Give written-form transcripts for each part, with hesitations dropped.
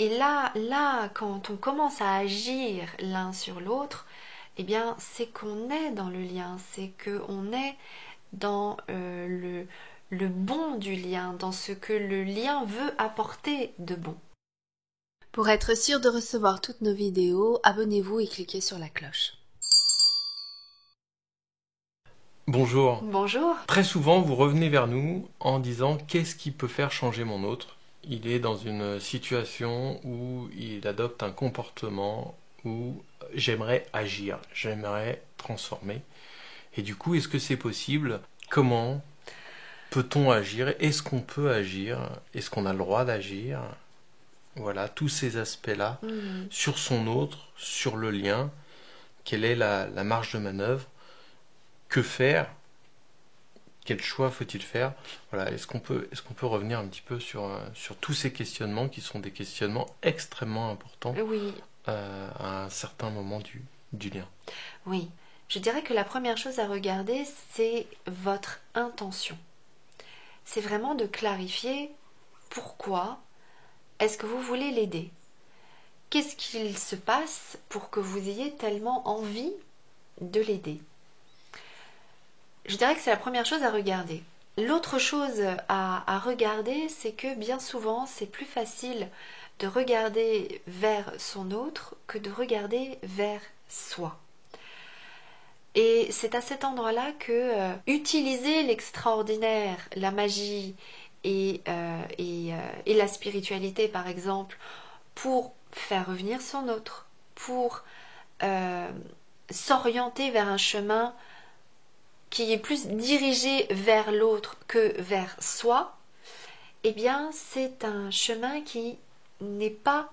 Et là, quand on commence à agir l'un sur l'autre, eh bien, c'est qu'on est dans le lien, c'est qu'on est dans le bon du lien, dans ce que le lien veut apporter de bon. Pour être sûr de recevoir toutes nos vidéos, abonnez-vous et cliquez sur la cloche. Bonjour. Bonjour. Très souvent, vous revenez vers nous en disant qu'est-ce qui peut faire changer mon autre? Il est dans une situation où il adopte un comportement où j'aimerais agir, j'aimerais transformer. Et du coup, est-ce que c'est possible? Comment peut-on agir? Est-ce qu'on peut agir? Est-ce qu'on a le droit d'agir? Voilà, tous ces aspects-là, sur son autre, sur le lien, quelle est la marge de manœuvre? Que faire? Quel choix faut-il faire? Voilà, est-ce qu'on peut revenir un petit peu sur tous ces questionnements qui sont des questionnements extrêmement importants Oui. À un certain moment du lien? Oui. Je dirais que la première chose à regarder, c'est votre intention. C'est vraiment de clarifier pourquoi est-ce que vous voulez l'aider. Qu'est-ce qu'il se passe pour que vous ayez tellement envie de l'aider? Je dirais que c'est la première chose à regarder. L'autre chose à regarder, c'est que bien souvent, c'est plus facile de regarder vers son autre que de regarder vers soi. Et c'est à cet endroit-là que utiliser l'extraordinaire, la magie et la spiritualité, par exemple, pour faire revenir son autre, pour s'orienter vers un chemin qui est plus dirigé vers l'autre que vers soi, eh bien c'est un chemin qui n'est pas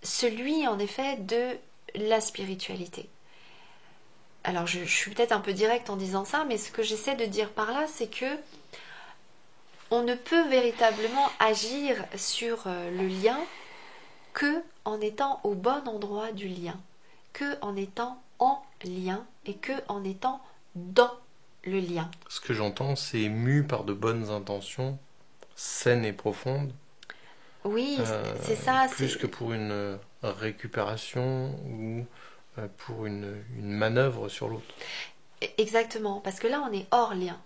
celui en effet de la spiritualité. Alors je suis peut-être un peu directe en disant ça, mais ce que j'essaie de dire par là, c'est que on ne peut véritablement agir sur le lien que en étant au bon endroit du lien, que en étant en lien et que en étant dans le lien. Ce que j'entends, c'est mu par de bonnes intentions, saines et profondes. Oui, c'est ça. Plus que pour une récupération ou pour une manœuvre sur l'autre. Exactement, parce que là on est hors lien.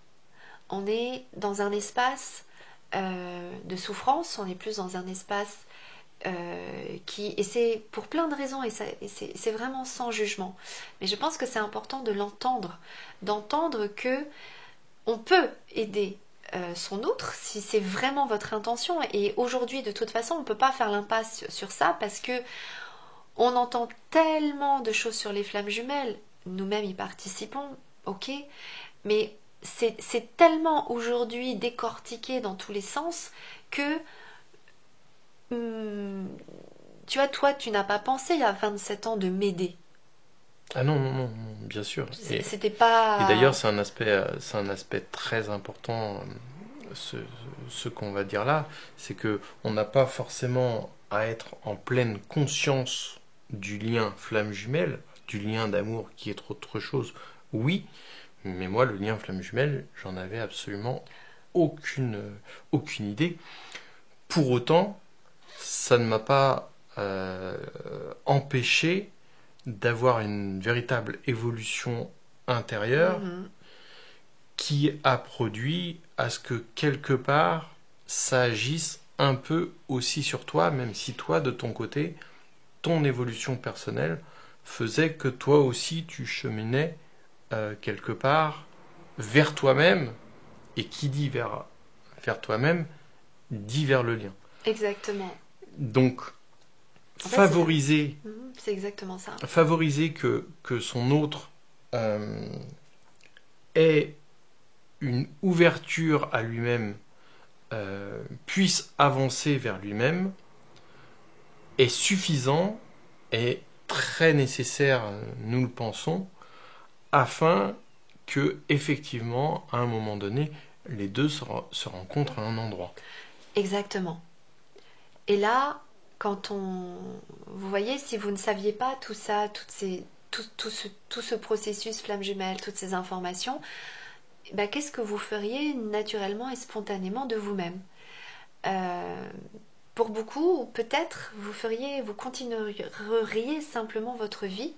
On est dans un espace de souffrance, on est plus dans un espace et c'est pour plein de raisons, et c'est vraiment sans jugement. Mais je pense que c'est important de l'entendre, d'entendre que on peut aider son autre si c'est vraiment votre intention. Et aujourd'hui, de toute façon, on ne peut pas faire l'impasse sur ça parce que on entend tellement de choses sur les flammes jumelles. Nous-mêmes y participons, ok, mais c'est tellement aujourd'hui décortiqué dans tous les sens que tu vois, toi, tu n'as pas pensé il y a 27 ans de m'aider. Ah non, non, non, non, bien sûr. C'était pas... Et d'ailleurs, c'est un aspect très important, ce qu'on va dire là, c'est que on n'a pas forcément à être en pleine conscience du lien flamme jumelle, du lien d'amour qui est autre chose. Oui, mais moi, le lien flamme jumelle, j'en avais absolument aucune idée. Pour autant, ça ne m'a pas empêché d'avoir une véritable évolution intérieure qui a produit à ce que quelque part ça agisse un peu aussi sur toi, même si toi de ton côté ton évolution personnelle faisait que toi aussi tu cheminais quelque part vers toi-même, et qui dit vers toi-même dit vers le lien. Exactement. Donc En fait, favoriser c'est exactement ça. Favoriser que son autre ait une ouverture à lui-même, puisse avancer vers lui-même, est suffisant, est très nécessaire, nous le pensons, afin que, effectivement, à un moment donné, les deux se rencontrent à un endroit. Exactement. Et là, vous voyez, si vous ne saviez pas tout ça, tout ce processus flamme jumelle, toutes ces informations, bah, qu'est-ce que vous feriez naturellement et spontanément de vous-même? Pour beaucoup, peut-être vous continueriez simplement votre vie,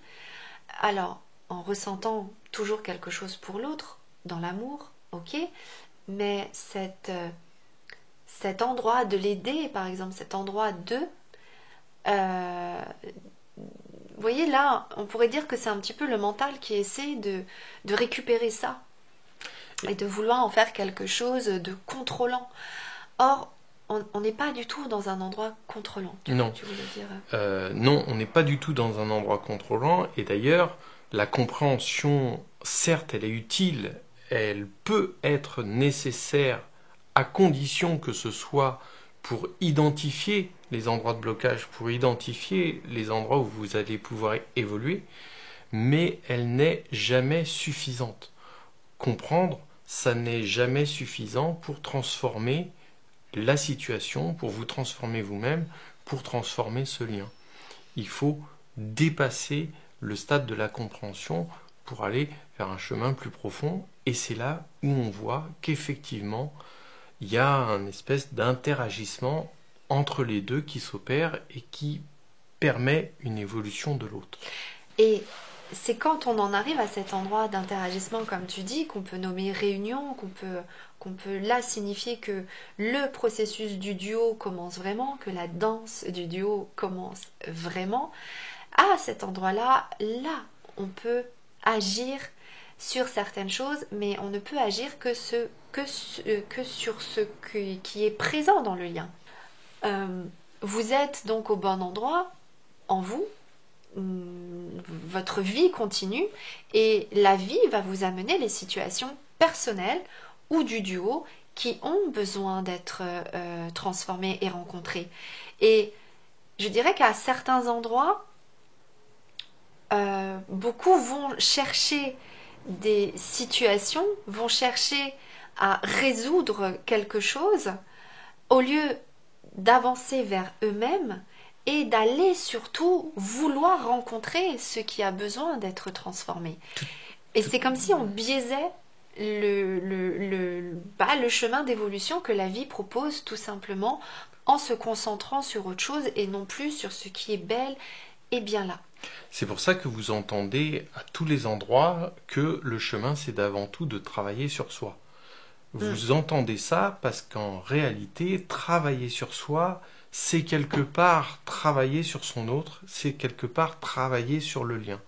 alors en ressentant toujours quelque chose pour l'autre, dans l'amour, ok, mais cet endroit de l'aider, par exemple, cet endroit de... vous voyez là, on pourrait dire que c'est un petit peu le mental qui essaie de récupérer ça et de vouloir en faire quelque chose de contrôlant. Or, on n'est pas du tout dans un endroit contrôlant. Non. Tu voulais dire Non, on n'est pas du tout dans un endroit contrôlant. Et d'ailleurs, la compréhension, certes, elle est utile, elle peut être nécessaire à condition que ce soit pour identifier les endroits de blocage, pour identifier les endroits où vous allez pouvoir évoluer, mais elle n'est jamais suffisante. Comprendre, ça n'est jamais suffisant pour transformer la situation, pour vous transformer vous-même, pour transformer ce lien. Il faut dépasser le stade de la compréhension pour aller vers un chemin plus profond, et c'est là où on voit qu'effectivement, il y a un espèce d'interagissement entre les deux qui s'opère et qui permet une évolution de l'autre. Et c'est quand on en arrive à cet endroit d'interagissement, comme tu dis, qu'on peut nommer réunion, qu'on peut là signifier que le processus du duo commence vraiment, que la danse du duo commence vraiment. À cet endroit-là, on peut agir sur certaines choses, mais on ne peut agir que sur ce qui est présent dans le lien. Vous êtes donc au bon endroit, en vous, votre vie continue, et la vie va vous amener les situations personnelles ou du duo qui ont besoin d'être transformées et rencontrées. Et je dirais qu'à certains endroits, beaucoup vont chercher des situations, vont chercher à résoudre quelque chose au lieu d'avancer vers eux-mêmes et d'aller surtout vouloir rencontrer ce qui a besoin d'être transformé. Et c'est comme si on biaisait le chemin d'évolution que la vie propose tout simplement en se concentrant sur autre chose et non plus sur ce qui est belle et bien là. C'est pour ça que vous entendez à tous les endroits que le chemin, c'est d'avant tout de travailler sur soi. Vous entendez ça parce qu'en réalité, travailler sur soi, c'est quelque part travailler sur son autre, c'est quelque part travailler sur le lien.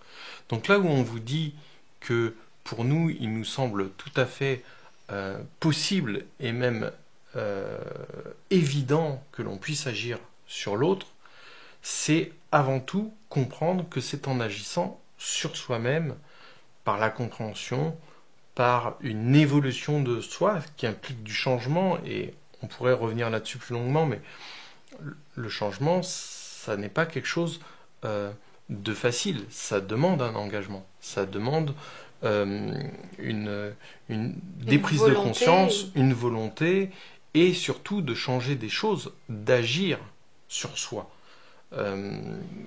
Donc là où on vous dit que pour nous, il nous semble tout à fait possible et même évident que l'on puisse agir sur l'autre, c'est avant tout comprendre que c'est en agissant sur soi-même, par la compréhension, par une évolution de soi qui implique du changement, et on pourrait revenir là-dessus plus longuement, mais le changement, ça n'est pas quelque chose de facile, ça demande un engagement, ça demande des prises de conscience, une volonté, et surtout de changer des choses, d'agir sur soi.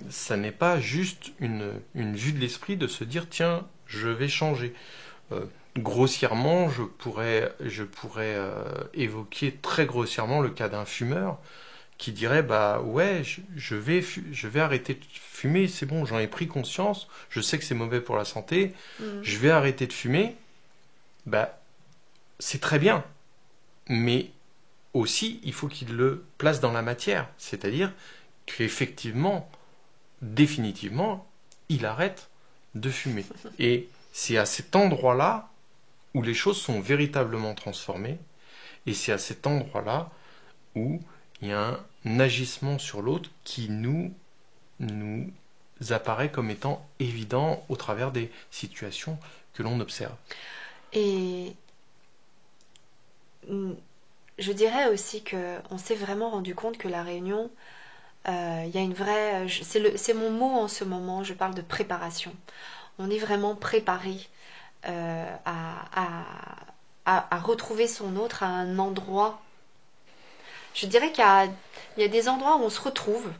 Ça n'est pas juste une vue de l'esprit de se dire tiens, je vais changer. Grossièrement, je pourrais évoquer très grossièrement le cas d'un fumeur qui dirait bah ouais, je vais arrêter de fumer, c'est bon, j'en ai pris conscience, je sais que c'est mauvais pour la santé, je vais arrêter de fumer. Bah c'est très bien, mais aussi il faut qu'il le place dans la matière, c'est-à-dire qu'effectivement, définitivement, il arrête de fumer. Et c'est à cet endroit-là où les choses sont véritablement transformées, et c'est à cet endroit-là où il y a un agissement sur l'autre qui nous apparaît comme étant évident au travers des situations que l'on observe. Et je dirais aussi qu'on s'est vraiment rendu compte que la réunion, il y a une vraie... C'est mon mot en ce moment, je parle de préparation. On est vraiment préparé à retrouver son autre à un endroit. Je dirais qu'il y a des endroits où on se retrouve,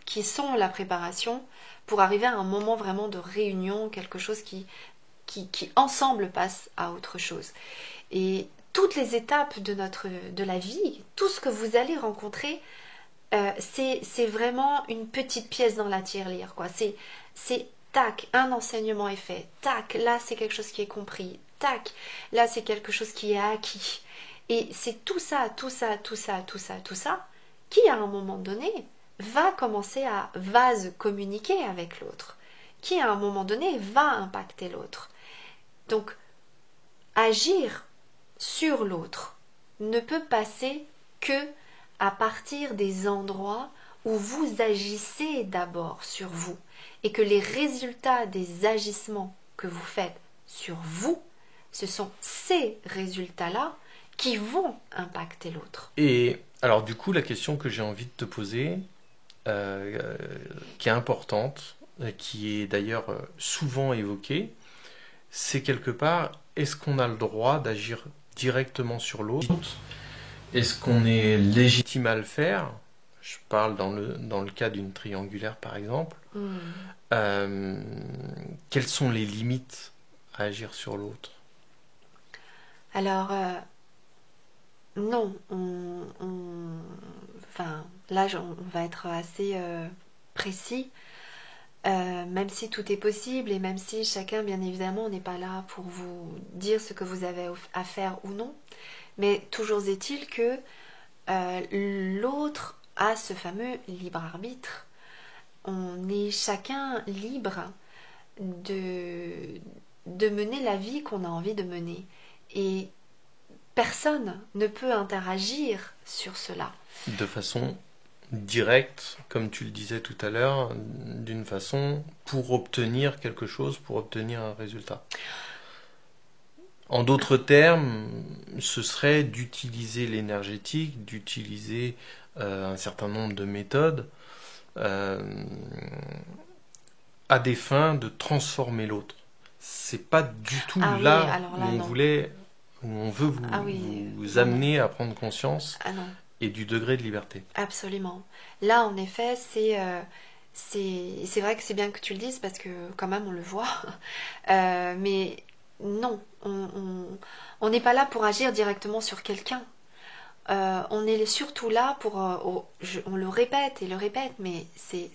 qui sont la préparation, pour arriver à un moment vraiment de réunion, quelque chose qui ensemble passe à autre chose. Et toutes les étapes de la vie, tout ce que vous allez rencontrer, c'est vraiment une petite pièce dans la tirelire, quoi. C'est tac, un enseignement est fait, tac, là c'est quelque chose qui est compris, tac, là c'est quelque chose qui est acquis. Et c'est tout ça, tout ça, tout ça, tout ça, tout ça, qui à un moment donné va commencer à communiquer avec l'autre, qui à un moment donné va impacter l'autre. Donc, agir sur l'autre ne peut passer que à partir des endroits où vous agissez d'abord sur vous et que les résultats des agissements que vous faites sur vous, ce sont ces résultats-là qui vont impacter l'autre. Et alors du coup, la question que j'ai envie de te poser, qui est importante, qui est d'ailleurs souvent évoquée, c'est quelque part, est-ce qu'on a le droit d'agir directement sur l'autre? Est-ce qu'on est légitime à le faire? Je parle dans le cas d'une triangulaire par exemple. Quelles sont les limites à agir sur l'autre? Alors, non, enfin, là, on va être assez précis, même si tout est possible et même si chacun, bien évidemment, n'est pas là pour vous dire ce que vous avez à faire ou non. Mais toujours est-il que l'autre a ce fameux libre arbitre. On est chacun libre de mener la vie qu'on a envie de mener. Et personne ne peut interagir sur cela. De façon directe, comme tu le disais tout à l'heure, d'une façon pour obtenir quelque chose, pour obtenir un résultat. En d'autres termes, ce serait d'utiliser l'énergétique, d'utiliser un certain nombre de méthodes à des fins de transformer l'autre. C'est pas du tout là où on voulait, où on veut vous amener à prendre conscience et du degré de liberté. Absolument. Là, en effet, c'est vrai que c'est bien que tu le dises parce que quand même on le voit. Mais non, on n'est pas là pour agir directement sur quelqu'un. On est surtout là pour, on le répète et le répète, mais c'est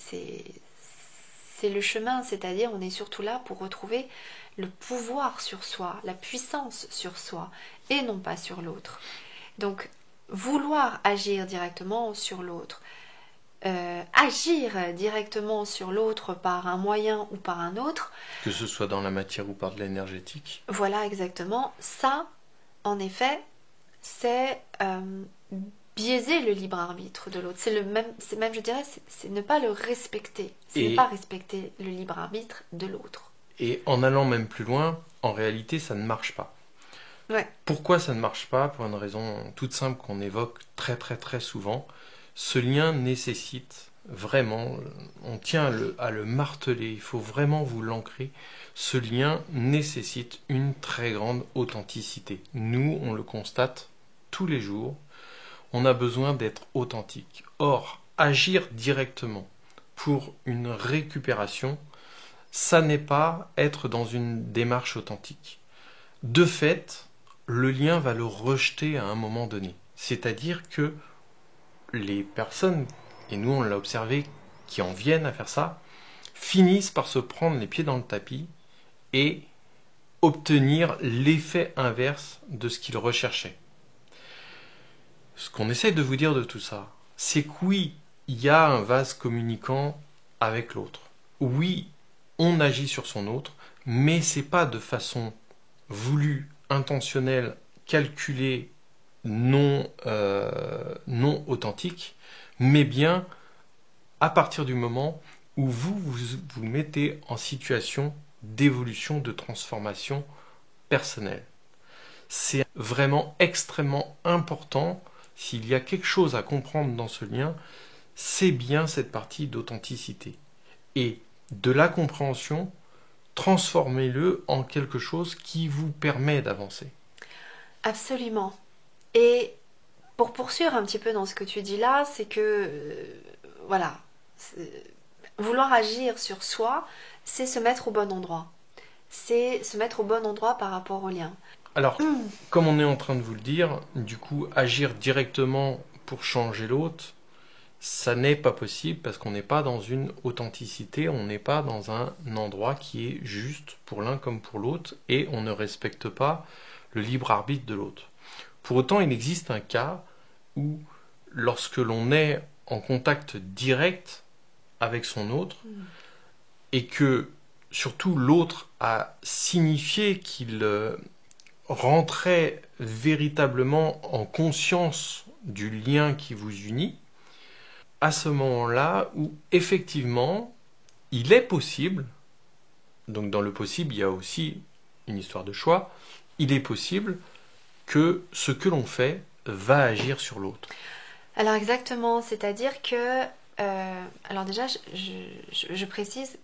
le chemin, c'est-à-dire on est surtout là pour retrouver le pouvoir sur soi, la puissance sur soi, et non pas sur l'autre. Donc, vouloir agir directement sur l'autre, agir directement sur l'autre par un moyen ou par un autre, que ce soit dans la matière ou par de l'énergétique. Voilà, exactement. Ça, en effet, c'est biaiser le libre arbitre de l'autre. C'est même, je dirais, c'est ne pas le respecter. C'est ne pas respecter le libre arbitre de l'autre. Et en allant même plus loin, en réalité, ça ne marche pas. Ouais. Pourquoi ça ne marche pas? Pour une raison toute simple qu'on évoque très très très souvent. Ce lien nécessite vraiment, on tient à le marteler, il faut vraiment vous l'ancrer. Ce lien nécessite une très grande authenticité. Nous, on le constate tous les jours. On a besoin d'être authentique. Or, agir directement pour une récupération, ça n'est pas être dans une démarche authentique. De fait, le lien va le rejeter à un moment donné. C'est-à-dire que les personnes, et nous on l'a observé, qui en viennent à faire ça, finissent par se prendre les pieds dans le tapis et obtenir l'effet inverse de ce qu'ils recherchaient. Ce qu'on essaie de vous dire de tout ça, c'est que oui, il y a un vase communicant avec l'autre. Oui, on agit sur son autre, mais c'est pas de façon voulue, intentionnelle, calculée, non authentique, mais bien à partir du moment où vous mettez en situation d'évolution, de transformation personnelle. C'est vraiment extrêmement important. S'il y a quelque chose à comprendre dans ce lien, c'est bien cette partie d'authenticité. Et de la compréhension, transformez-le en quelque chose qui vous permet d'avancer. Absolument. Et pour poursuivre un petit peu dans ce que tu dis là, c'est que, voilà, vouloir agir sur soi, c'est se mettre au bon endroit. C'est se mettre au bon endroit par rapport au lien. Alors, comme on est en train de vous le dire, du coup, agir directement pour changer l'autre, ça n'est pas possible parce qu'on n'est pas dans une authenticité, on n'est pas dans un endroit qui est juste pour l'un comme pour l'autre et on ne respecte pas le libre arbitre de l'autre. Pour autant, il existe un cas où, lorsque l'on est en contact direct avec son autre et que, surtout, l'autre a signifié qu'il rentrait véritablement en conscience du lien qui vous unit, à ce moment-là où effectivement il est possible, donc dans le possible il y a aussi une histoire de choix, il est possible que ce que l'on fait va agir sur l'autre. Alors exactement, c'est-à-dire que, alors déjà je précise,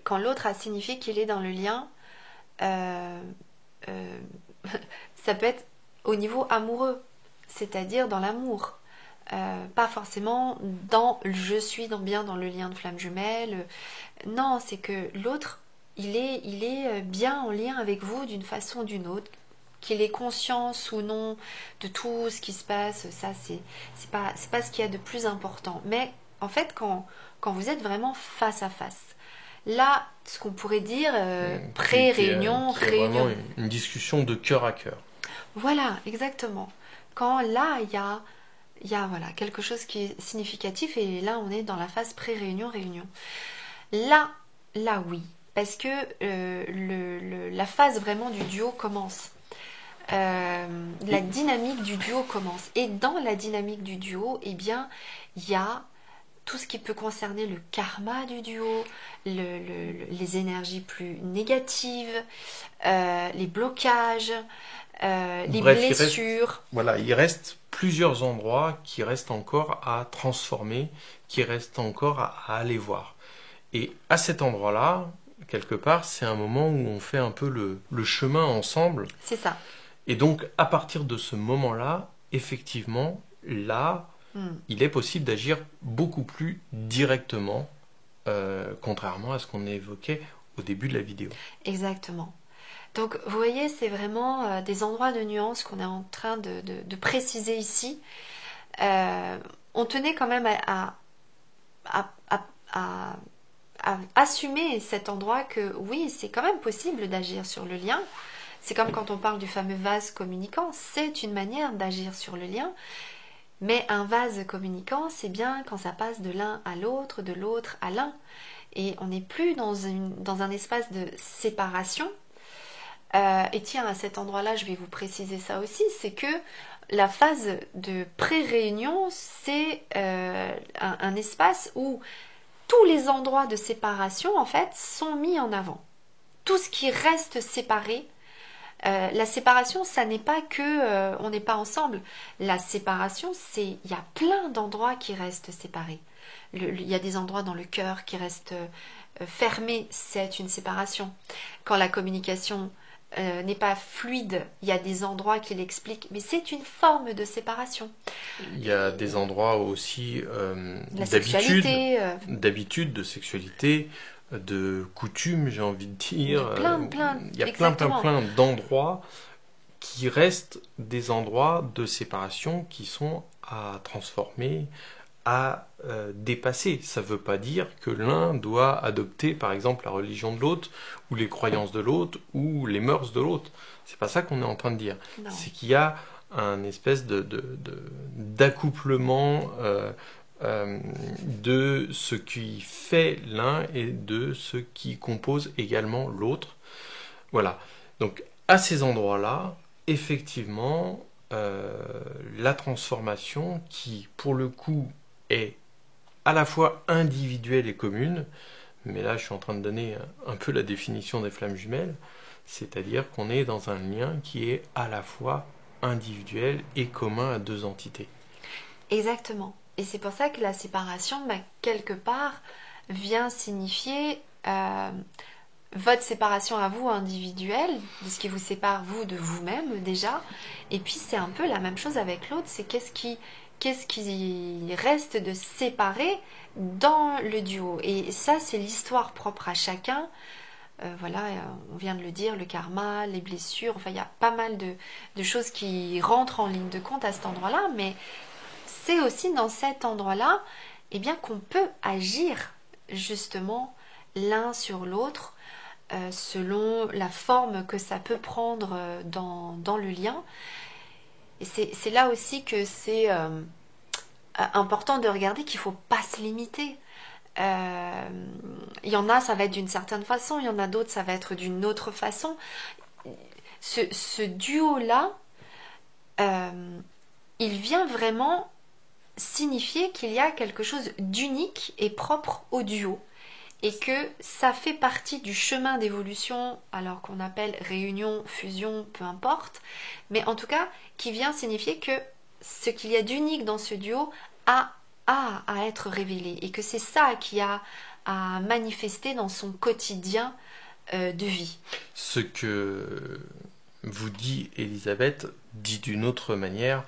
quand l'autre a signifié qu'il est dans le lien, ça peut être au niveau amoureux, c'est-à-dire dans l'amour. Pas forcément dans je suis bien dans le lien de flamme jumelle. Non, c'est que l'autre, il est bien en lien avec vous d'une façon ou d'une autre. Qu'il ait conscience ou non de tout ce qui se passe, ça c'est pas ce qu'il y a de plus important. Mais en fait, quand vous êtes vraiment face à face, là, ce qu'on pourrait dire pré-réunion, qui est réunion. vraiment une discussion de cœur à cœur. Voilà, exactement. Quand là, il y a voilà, quelque chose qui est significatif et là, on est dans la phase pré-réunion, réunion. Là, oui, parce que la phase vraiment du duo commence. La dynamique du duo commence. Et dans la dynamique du duo, eh bien, il y a tout ce qui peut concerner le karma du duo, les énergies plus négatives, les blocages, les blessures. Il reste plusieurs endroits qui restent encore à transformer, qui restent encore à aller voir. Et à cet endroit-là, quelque part, c'est un moment où on fait un peu le chemin ensemble. C'est ça. Et donc, à partir de ce moment-là, effectivement, là, il est possible d'agir beaucoup plus directement, contrairement à ce qu'on évoquait au début de la vidéo. Exactement. Donc, vous voyez, c'est vraiment des endroits de nuances qu'on est en train de préciser ici. On tenait quand même à assumer cet endroit que, oui, c'est quand même possible d'agir sur le lien. C'est comme quand on parle du fameux vase communicant, c'est une manière d'agir sur le lien. Mais un vase communicant, c'est bien quand ça passe de l'un à l'autre, de l'autre à l'un. Et on n'est plus dans un espace de séparation. Et tiens, à cet endroit-là, je vais vous préciser ça aussi, c'est que la phase de pré-réunion, c'est un espace où tous les endroits de séparation, en fait, sont mis en avant. Tout ce qui reste séparé, la séparation, ça n'est pas que on n'est pas ensemble. La séparation, il y a plein d'endroits qui restent séparés. Il y a des endroits dans le cœur qui restent fermés, c'est une séparation. Quand la communication n'est pas fluide, il y a des endroits qui l'expliquent, mais c'est une forme de séparation. Il y a des endroits aussi d'habitude, de sexualité, de coutume, j'ai envie de dire. Il y a plein d'endroits qui restent des endroits de séparation qui sont à transformer, à dépasser. Ça ne veut pas dire que l'un doit adopter, par exemple, la religion de l'autre, ou les croyances de l'autre, ou les mœurs de l'autre. C'est pas ça qu'on est en train de dire. Non. C'est qu'il y a un espèce d'accouplement de ce qui fait l'un et de ce qui compose également l'autre. Voilà. Donc, à ces endroits-là, effectivement, la transformation qui, pour le coup, est à la fois individuelle et commune, mais là, je suis en train de donner un peu la définition des flammes jumelles, c'est-à-dire qu'on est dans un lien qui est à la fois individuel et commun à deux entités. Exactement. Et c'est pour ça que la séparation, quelque part, vient signifier votre séparation à vous individuelle, de ce qui vous sépare vous de vous-même déjà. Et puis c'est un peu la même chose avec l'autre, c'est qu'est-ce qui reste de séparé dans le duo. Et ça, c'est l'histoire propre à chacun. Voilà, on vient de le dire, le karma, les blessures, enfin il y a pas mal de choses qui rentrent en ligne de compte à cet endroit-là, mais c'est aussi dans cet endroit-là eh bien, qu'on peut agir justement l'un sur l'autre selon la forme que ça peut prendre dans le lien. Et c'est là aussi que c'est important de regarder qu'il ne faut pas se limiter. Il y en a, ça va être d'une certaine façon, il y en a d'autres, ça va être d'une autre façon. Ce duo-là, il vient vraiment signifier qu'il y a quelque chose d'unique et propre au duo et que ça fait partie du chemin d'évolution, alors qu'on appelle réunion, fusion, peu importe, mais en tout cas qui vient signifier que ce qu'il y a d'unique dans ce duo a à être révélé et que c'est ça qui a à manifester dans son quotidien de vie. Ce que vous dit Elisabeth, dit d'une autre manière,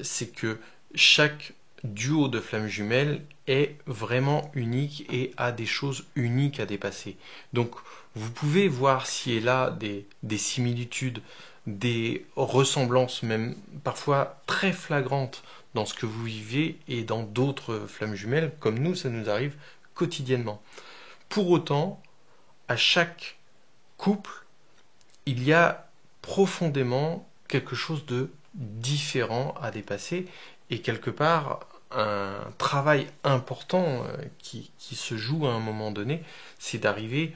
c'est que chaque duo de flammes jumelles est vraiment unique et a des choses uniques à dépasser. Donc vous pouvez voir ci et là des similitudes, des ressemblances même parfois très flagrantes dans ce que vous vivez et dans d'autres flammes jumelles, comme nous, ça nous arrive quotidiennement. Pour autant, à chaque couple, il y a profondément quelque chose de différent à dépasser et quelque part un travail important qui se joue à un moment donné, c'est d'arriver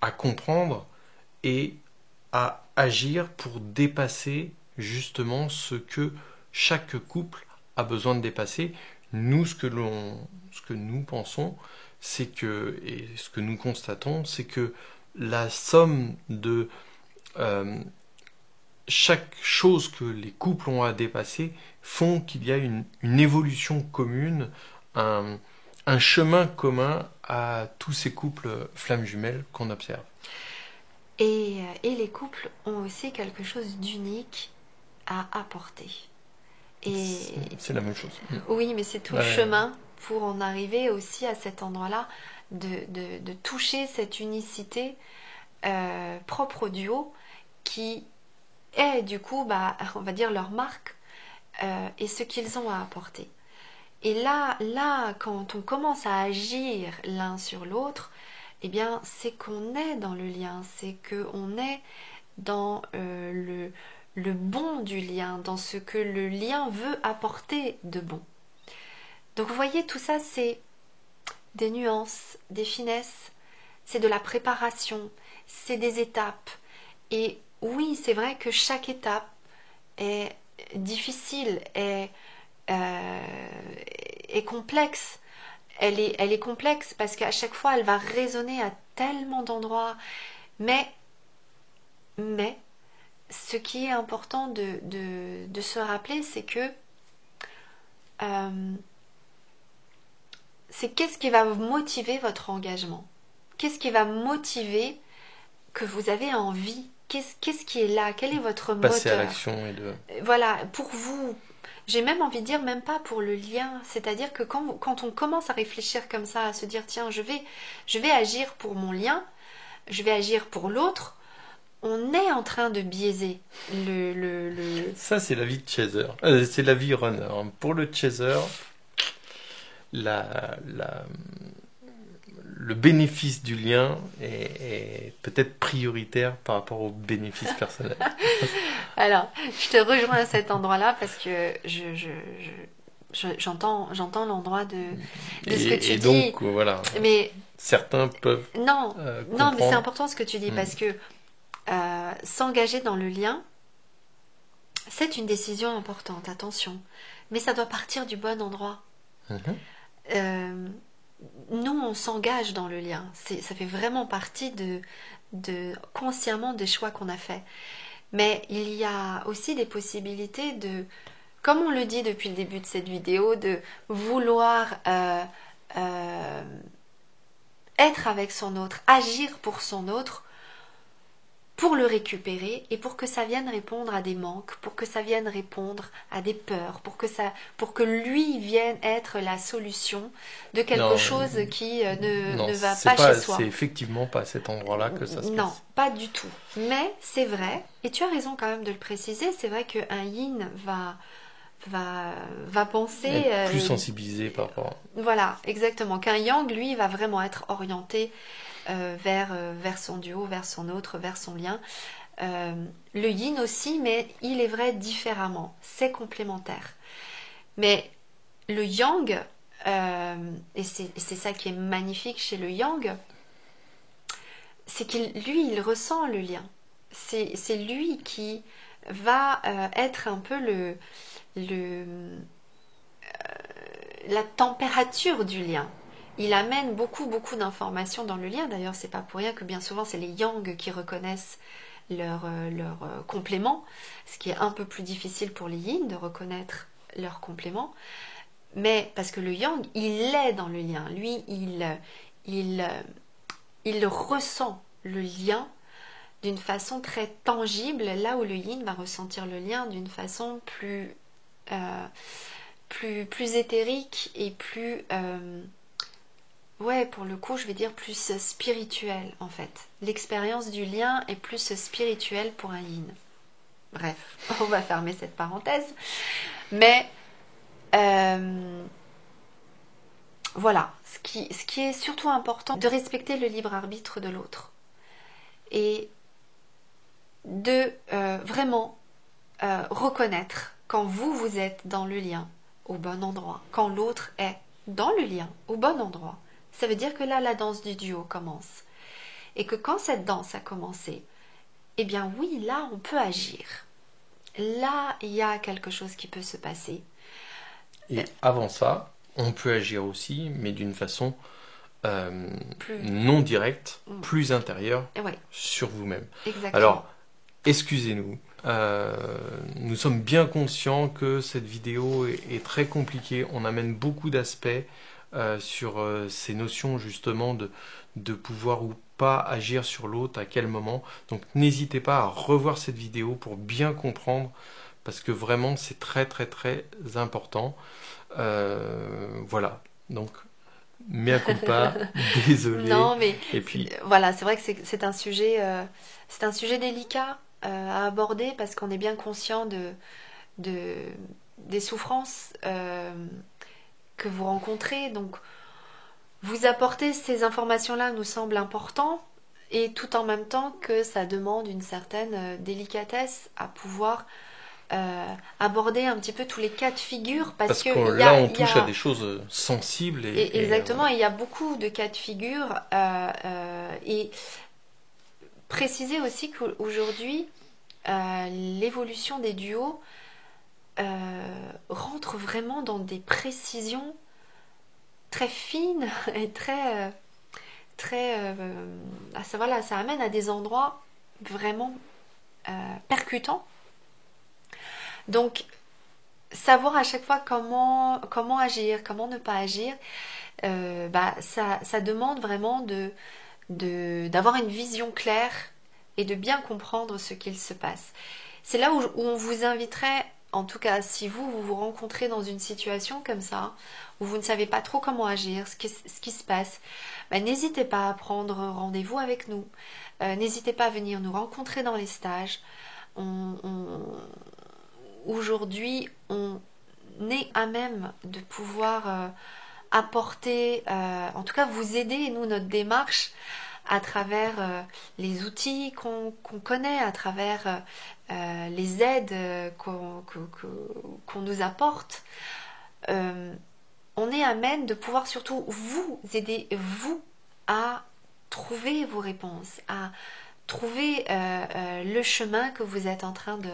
à comprendre et à agir pour dépasser justement ce que chaque couple a besoin de dépasser. Nous, ce que nous pensons, c'est que, et ce que nous constatons, c'est que la somme de chaque chose que les couples ont à dépasser font qu'il y a une évolution commune, un chemin commun à tous ces couples flammes jumelles qu'on observe. Et les couples ont aussi quelque chose d'unique à apporter. Et c'est la même chose. Oui, mais c'est tout le chemin pour en arriver aussi à cet endroit-là, de toucher cette unicité propre au duo qui est du coup, on va dire, leur marque et ce qu'ils ont à apporter. Et là, quand on commence à agir l'un sur l'autre, eh bien, c'est qu'on est dans le lien, c'est qu'on est dans le bon du lien, dans ce que le lien veut apporter de bon. Donc vous voyez, tout ça, c'est des nuances, des finesses, c'est de la préparation, c'est des étapes. Et oui, c'est vrai que chaque étape est difficile, est complexe. Elle est complexe parce qu'à chaque fois, elle va résonner à tellement d'endroits. Mais ce qui est important de se rappeler, c'est que c'est qu'est-ce qui va motiver votre engagement? Qu'est-ce qui va motiver que vous avez envie? Qu'est-ce qui est là? Quel est votre moteur? Passer à l'action et de... Voilà, pour vous, j'ai même envie de dire, même pas pour le lien. C'est-à-dire que quand on commence à réfléchir comme ça, à se dire, tiens, je vais agir pour mon lien, je vais agir pour l'autre, on est en train de biaiser le... Ça, c'est la vie de chaser. C'est la vie runner. Pour le chaser, le bénéfice du lien est peut-être prioritaire par rapport au bénéfice personnel. Alors, je te rejoins à cet endroit-là parce que j'entends l'endroit de ce que tu dis. Et donc, voilà. Mais certains peuvent non, comprendre. mais c'est important ce que tu dis parce que s'engager dans le lien, c'est une décision importante, attention. Mais ça doit partir du bon endroit. Nous, on s'engage dans le lien. Ça fait vraiment partie consciemment des choix qu'on a faits. Mais il y a aussi des possibilités comme on le dit depuis le début de cette vidéo, de vouloir être avec son autre, agir pour son autre, pour le récupérer et pour que ça vienne répondre à des manques, pour que ça vienne répondre à des peurs, pour que lui vienne être la solution de quelque Non, chose qui non, ne va c'est pas chez pas, soi. c'est effectivement pas à cet endroit-là que ça se Non, passe. pas du tout. Mais c'est vrai, et tu as raison quand même de le préciser, c'est vrai qu'un yin va penser, Être plus sensibilisé par rapport. voilà, exactement, qu'un yang, lui, va vraiment être orienté vers son duo, vers son autre, vers son lien. Le yin aussi, mais il est vrai différemment, c'est complémentaire. Mais le yang, et c'est ça qui est magnifique chez le yang, c'est il ressent le lien. C'est lui qui va être un peu la température du lien. Il amène beaucoup, beaucoup d'informations dans le lien. D'ailleurs, c'est pas pour rien que bien souvent, c'est les yang qui reconnaissent leur complément, ce qui est un peu plus difficile pour les yin de reconnaître leur complément. Mais parce que le yang, il est dans le lien. Lui, il ressent le lien d'une façon très tangible, là où le yin va ressentir le lien d'une façon plus éthérique et ouais, pour le coup, je vais dire plus spirituelle en fait. L'expérience du lien est plus spirituelle pour un yin. Bref, on va fermer cette parenthèse. Mais voilà, ce qui est surtout important, de respecter le libre arbitre de l'autre. Et de vraiment reconnaître quand vous êtes dans le lien au bon endroit, quand l'autre est dans le lien au bon endroit. Ça veut dire que là, la danse du duo commence. Et que quand cette danse a commencé, eh bien oui, là, on peut agir. Là, il y a quelque chose qui peut se passer. Et avant ça, on peut agir aussi, mais d'une façon Plus... non directe, plus intérieure Ouais, sur vous-même. exactement. Alors, excusez-nous. Nous sommes bien conscients que cette vidéo est très compliquée. On amène beaucoup d'aspects sur ces notions justement de pouvoir ou pas agir sur l'autre, à quel moment. Donc n'hésitez pas à revoir cette vidéo pour bien comprendre, parce que vraiment c'est très très très important. Voilà, donc mea culpa, désolé. Non, mais Et puis voilà, c'est vrai que c'est un sujet délicat à aborder parce qu'on est bien conscient des souffrances que vous rencontrez. Donc, vous apporter ces informations-là nous semble important et tout en même temps que ça demande une certaine délicatesse à pouvoir aborder un petit peu tous les cas de figure parce que là on touche à des choses sensibles exactement, il y a beaucoup de cas de figure et préciser aussi qu'aujourd'hui l'évolution des duos rentre vraiment dans des précisions très fines et très voilà, ça amène à des endroits vraiment percutants. Donc, savoir à chaque fois comment agir, comment ne pas agir, ça demande vraiment d'avoir une vision claire et de bien comprendre ce qu'il se passe. C'est là où on vous inviterait, en tout cas si vous rencontrez dans une situation comme ça, où vous ne savez pas trop comment agir, ce qui se passe, n'hésitez pas à prendre rendez-vous avec nous, n'hésitez pas à venir nous rencontrer dans les stages. Aujourd'hui, on est à même de pouvoir apporter, en tout cas vous aider, nous, notre démarche, à travers les outils qu'on connaît, à travers les aides qu'on nous apporte. On est à même de pouvoir surtout vous aider, vous, à trouver vos réponses, à trouver le chemin que vous êtes en train de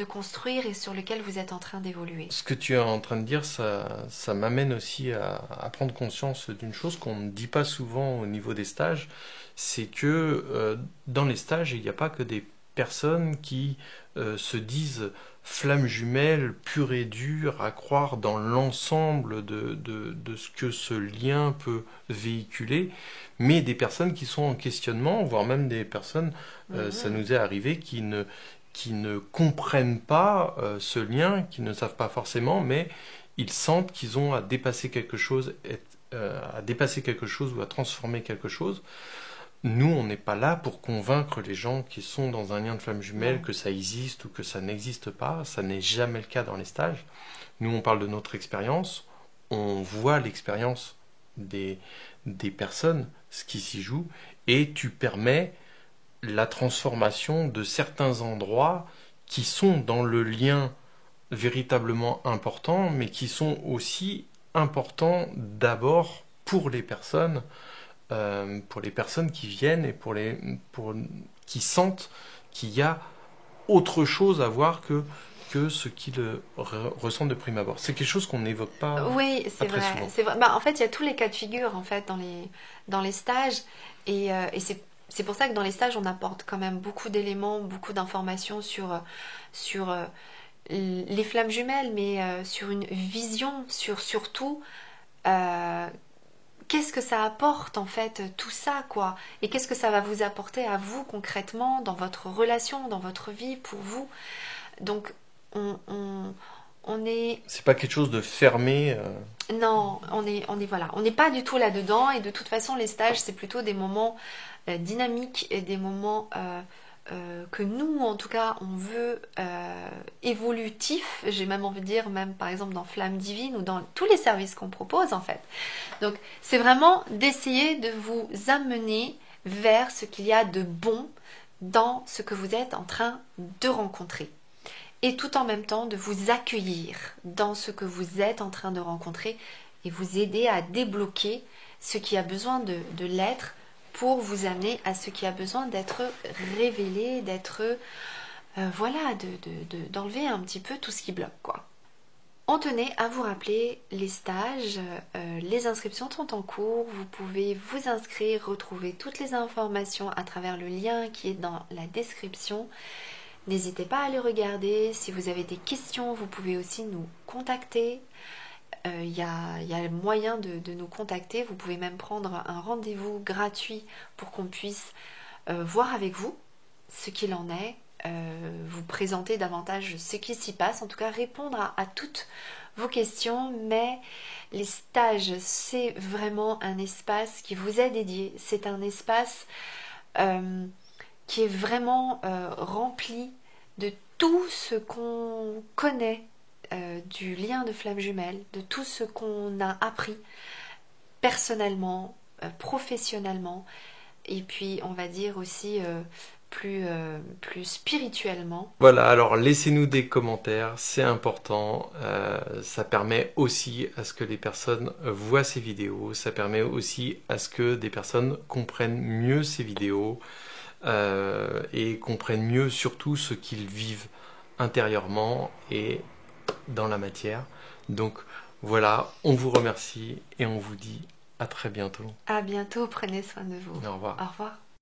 construire et sur lequel vous êtes en train d'évoluer. Ce que tu es en train de dire, ça m'amène aussi à prendre conscience d'une chose qu'on ne dit pas souvent au niveau des stages, c'est que dans les stages, il n'y a pas que des personnes qui se disent flammes jumelles pures et dures, à croire dans l'ensemble de ce que ce lien peut véhiculer, mais des personnes qui sont en questionnement, voire même des personnes, ça nous est arrivé, qui ne comprennent pas ce lien, qui ne savent pas forcément, mais ils sentent qu'ils ont à dépasser quelque chose, ou à transformer quelque chose. Nous, on n'est pas là pour convaincre les gens qui sont dans un lien de flamme jumelle que ça existe ou que ça n'existe pas. Ça n'est jamais le cas dans les stages. Nous, on parle de notre expérience. On voit l'expérience des personnes, ce qui s'y joue, et tu permets la transformation de certains endroits qui sont dans le lien véritablement important, mais qui sont aussi importants d'abord pour les personnes qui viennent et qui sentent qu'il y a autre chose à voir que ce qu'ils ressentent de prime abord. C'est quelque chose qu'on n'évoque pas. Oui, c'est très vrai. souvent. C'est vrai. Bah, en fait, il y a tous les cas de figure en fait dans les stages et c'est pour ça que dans les stages on apporte quand même beaucoup d'éléments, beaucoup d'informations sur les flammes jumelles, mais sur une vision, sur surtout qu'est-ce que ça apporte en fait tout ça quoi, et qu'est-ce que ça va vous apporter à vous concrètement dans votre relation, dans votre vie pour vous. Donc on est C'est pas quelque chose de fermé. non, voilà, on n'est pas du tout là-dedans et de toute façon les stages c'est plutôt des moments dynamiques et des moments que nous en tout cas on veut évolutifs, j'ai même envie de dire, même par exemple dans Flamme Divine ou dans tous les services qu'on propose en fait. Donc c'est vraiment d'essayer de vous amener vers ce qu'il y a de bon dans ce que vous êtes en train de rencontrer. Et tout en même temps de vous accueillir dans ce que vous êtes en train de rencontrer et vous aider à débloquer ce qui a besoin de l'être pour vous amener à ce qui a besoin d'être révélé, d'être voilà, d'enlever un petit peu tout ce qui bloque quoi. On tenait à vous rappeler les stages, les inscriptions sont en cours, vous pouvez vous inscrire, retrouver toutes les informations à travers le lien qui est dans la description. N'hésitez pas à les regarder. Si vous avez des questions, vous pouvez aussi nous contacter. Il y a moyen de nous contacter. Vous pouvez même prendre un rendez-vous gratuit pour qu'on puisse voir avec vous ce qu'il en est, vous présenter davantage ce qui s'y passe, en tout cas répondre à toutes vos questions. Mais les stages, c'est vraiment un espace qui vous est dédié. C'est un espace qui est vraiment rempli de tout ce qu'on connaît du lien de flamme jumelle, de tout ce qu'on a appris personnellement, professionnellement, et puis on va dire aussi plus spirituellement. Voilà, alors laissez-nous des commentaires, c'est important, ça permet aussi à ce que les personnes voient ces vidéos, ça permet aussi à ce que des personnes comprennent mieux ces vidéos, et comprennent mieux surtout ce qu'ils vivent intérieurement et dans la matière. Donc voilà, on vous remercie et on vous dit à très bientôt. À bientôt, prenez soin de vous. Au revoir. Au revoir.